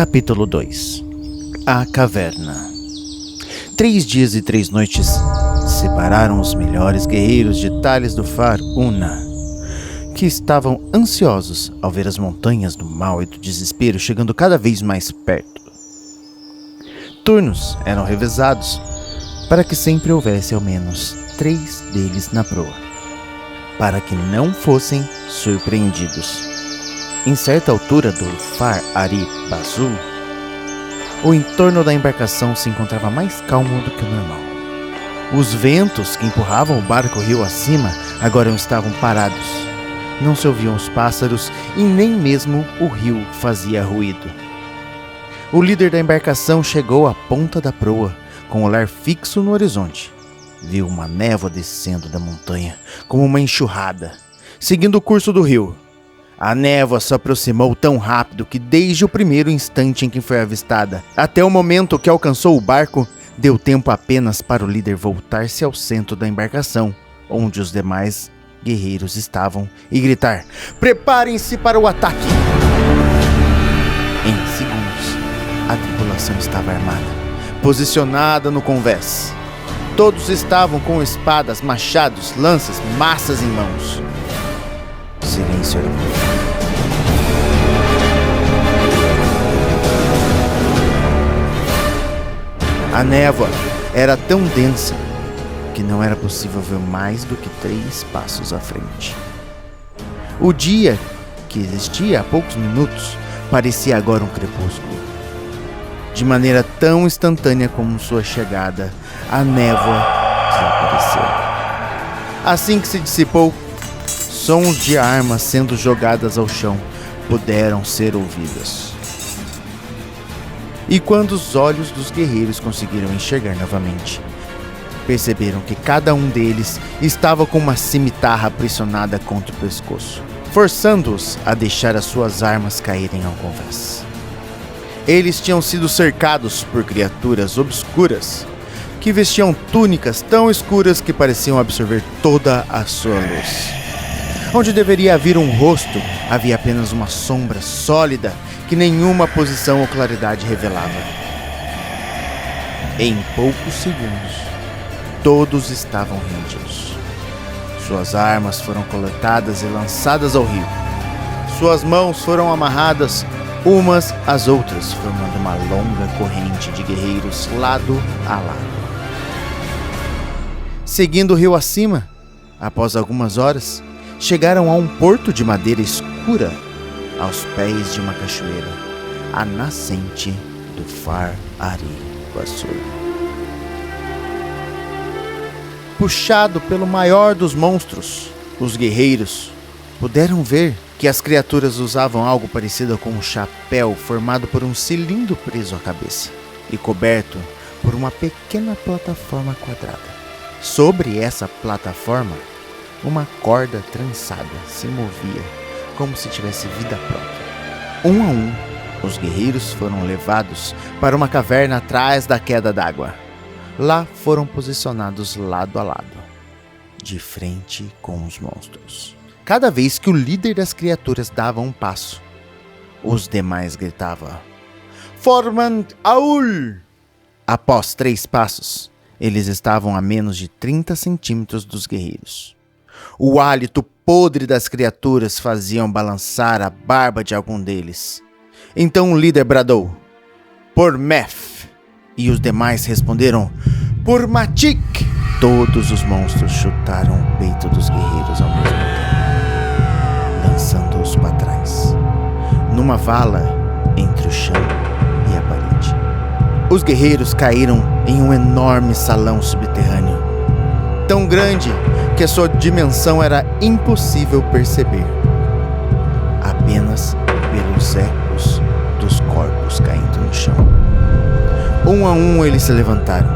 Capítulo 2. A Caverna. 3 dias e 3 noites separaram os melhores guerreiros de Tales do Far Una, que estavam ansiosos ao ver as montanhas do mal e do desespero chegando cada vez mais perto. Turnos eram revezados para que sempre houvesse ao menos 3 deles na proa, para que não fossem surpreendidos. Em certa altura do Far Ari Bazu, o entorno da embarcação se encontrava mais calmo do que o normal. Os ventos que empurravam o barco rio acima agora estavam parados. Não se ouviam os pássaros e nem mesmo o rio fazia ruído. O líder da embarcação chegou à ponta da proa, com o olhar fixo no horizonte. Viu uma névoa descendo da montanha, como uma enxurrada, seguindo o curso do rio. A névoa se aproximou tão rápido que desde o primeiro instante em que foi avistada, até o momento que alcançou o barco, deu tempo apenas para o líder voltar-se ao centro da embarcação, onde os demais guerreiros estavam, e gritar: "Preparem-se para o ataque!" Em segundos, a tripulação estava armada, posicionada no convés. Todos estavam com espadas, machados, lanças, maças em mãos. Silêncio era profundo. A névoa era tão densa que não era possível ver mais do que 3 passos à frente. O dia, que existia há poucos minutos, parecia agora um crepúsculo. De maneira tão instantânea como sua chegada, a névoa desapareceu. Assim que se dissipou, sons de armas sendo jogadas ao chão puderam ser ouvidos. E quando os olhos dos guerreiros conseguiram enxergar novamente, perceberam que cada um deles estava com uma cimitarra pressionada contra o pescoço, forçando-os a deixar as suas armas caírem ao convés. Eles tinham sido cercados por criaturas obscuras que vestiam túnicas tão escuras que pareciam absorver toda a sua luz. Onde deveria haver um rosto, havia apenas uma sombra sólida que nenhuma posição ou claridade revelava. Em poucos segundos, todos estavam rendidos. Suas armas foram coletadas e lançadas ao rio. Suas mãos foram amarradas umas às outras, formando uma longa corrente de guerreiros lado a lado. Seguindo o rio acima, após algumas horas, chegaram a um porto de madeira escura, aos pés de uma cachoeira, a nascente do Far Ari Bazu. Puxado pelo maior dos monstros, os guerreiros puderam ver que as criaturas usavam algo parecido com um chapéu formado por um cilindro preso à cabeça e coberto por uma pequena plataforma quadrada. Sobre essa plataforma, uma corda trançada se movia como se tivesse vida própria. Um a um, os guerreiros foram levados para uma caverna atrás da queda d'água. Lá foram posicionados lado a lado, de frente com os monstros. Cada vez que o líder das criaturas dava um passo, os demais gritavam: "Formand Aul!" Após 3 passos, eles estavam a menos de 30 centímetros dos guerreiros. O hálito podre das criaturas faziam balançar a barba de algum deles. Então o líder bradou: "Por Meth!" E os demais responderam: "Por Matik!" Todos os monstros chutaram o peito dos guerreiros ao mesmo tempo, lançando-os para trás, numa vala entre o chão e a parede. Os guerreiros caíram em um enorme salão subterrâneo, tão grande que a sua dimensão era impossível perceber, apenas pelos ecos dos corpos caindo no chão. Um a um eles se levantaram,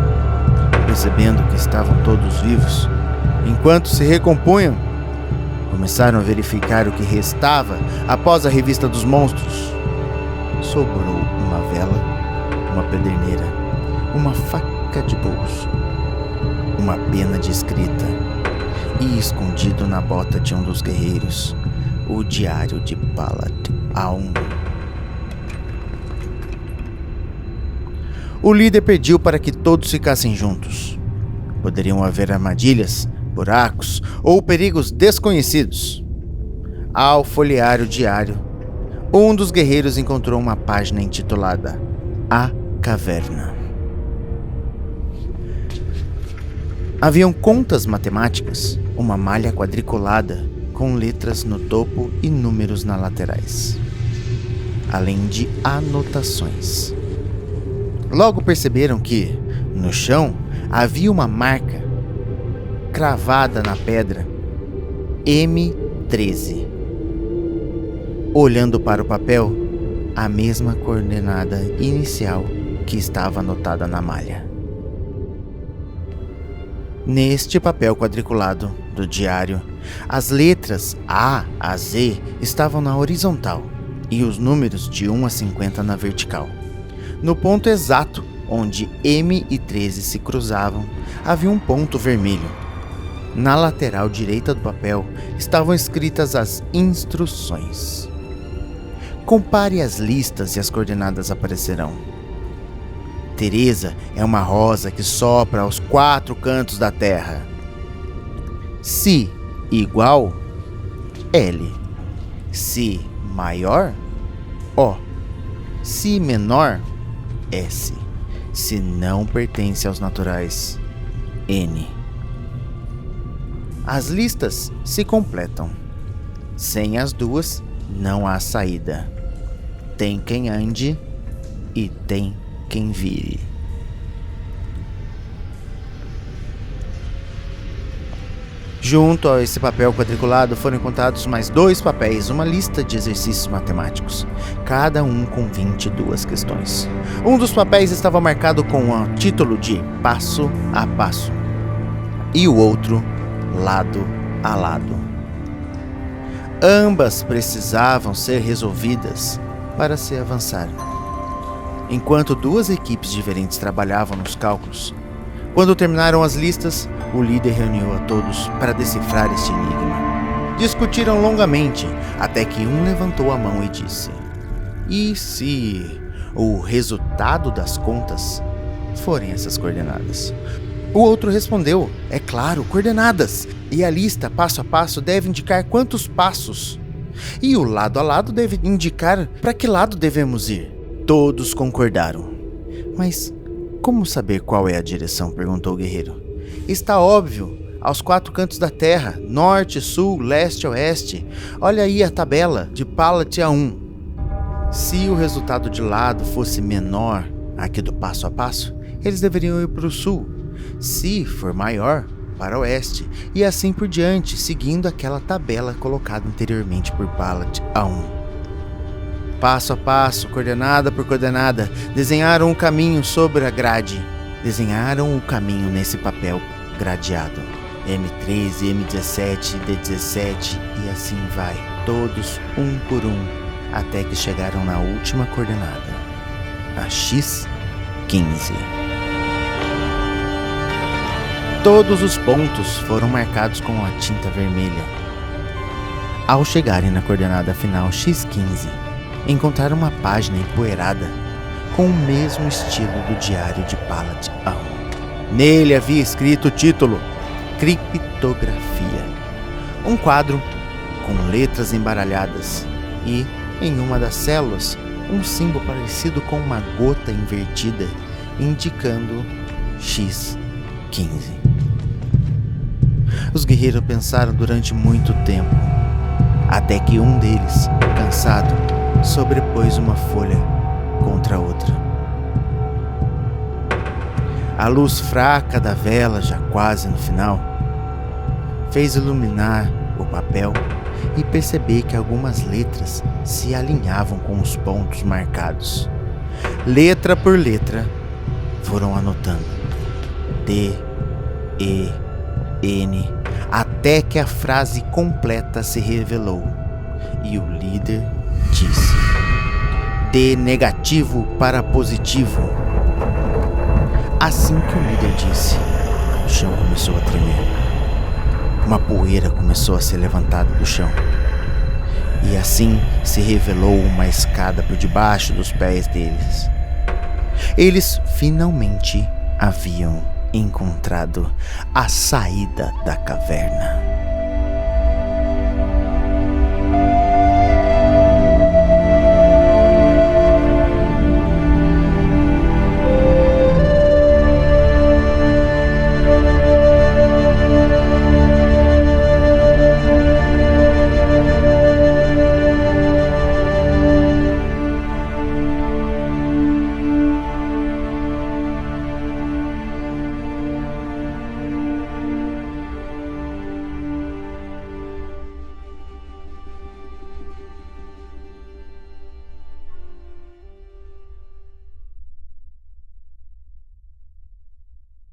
percebendo que estavam todos vivos. Enquanto se recompunham, começaram a verificar o que restava após a revista dos monstros. Sobrou uma vela, uma pederneira, uma faca de bolso, uma pena de escrita e, escondido na bota de um dos guerreiros, o diário de Palat Aum. O líder pediu para que todos ficassem juntos. Poderiam haver armadilhas, buracos ou perigos desconhecidos. Ao folhear o diário, um dos guerreiros encontrou uma página intitulada A Caverna. Haviam contas matemáticas, uma malha quadriculada com letras no topo e números nas laterais, além de anotações. Logo perceberam que, no chão, havia uma marca cravada na pedra, M13. Olhando para o papel, a mesma coordenada inicial que estava anotada na malha. Neste papel quadriculado do diário, as letras A a Z estavam na horizontal e os números de 1 a 50 na vertical. No ponto exato onde M e 13 se cruzavam, havia um ponto vermelho. Na lateral direita do papel estavam escritas as instruções. Compare as listas e as coordenadas aparecerão. Teresa é uma rosa que sopra aos 4 cantos da terra. Se igual, L. Se maior, O. Se menor, S. Se não pertence aos naturais, N. As listas se completam. Sem as duas, não há saída. Tem quem ande e tem quem vire. Junto a esse papel quadriculado foram encontrados mais 2 papéis, uma lista de exercícios matemáticos, cada um com 22 questões. Um dos papéis estava marcado com o título de Passo a Passo e o outro Lado a Lado. Ambas precisavam ser resolvidas para se avançar. Enquanto 2 equipes diferentes trabalhavam nos cálculos, quando terminaram as listas, o líder reuniu a todos para decifrar este enigma. Discutiram longamente, até que um levantou a mão e disse: "E se o resultado das contas forem essas coordenadas?" O outro respondeu: "É claro, coordenadas. E a lista passo a passo deve indicar quantos passos. E o lado a lado deve indicar para que lado devemos ir." Todos concordaram. "Mas como saber qual é a direção?" perguntou o guerreiro. "Está óbvio, aos 4 cantos da terra, norte, sul, leste, oeste. Olha aí a tabela de Pallet A1. Se o resultado de lado fosse menor aqui do passo a passo, eles deveriam ir para o sul. Se for maior, para o oeste, e assim por diante, seguindo aquela tabela colocada anteriormente por Pallet A1. Passo a passo, coordenada por coordenada, desenharam um caminho sobre a grade. Desenharam o caminho nesse papel gradeado. M13, M17, D17 e assim vai. Todos um por um, até que chegaram na última coordenada, a X15. Todos os pontos foram marcados com a tinta vermelha. Ao chegarem na coordenada final X15, encontraram uma página empoeirada com o mesmo estilo do diário de Pallet A1. Nele havia escrito o título Criptografia. Um quadro com letras embaralhadas e, em uma das células, um símbolo parecido com uma gota invertida, indicando X15. Os guerreiros pensaram durante muito tempo, até que um deles, cansado, sobrepôs uma folha contra a outra. A luz fraca da vela, já quase no final, fez iluminar o papel e perceber que algumas letras se alinhavam com os pontos marcados. Letra por letra, foram anotando D, E, N, até que a frase completa se revelou e o líder disse: "De negativo para positivo." Assim que o líder disse, o chão começou a tremer. Uma poeira começou a ser levantada do chão. E assim se revelou uma escada por debaixo dos pés deles. Eles finalmente haviam encontrado a saída da caverna.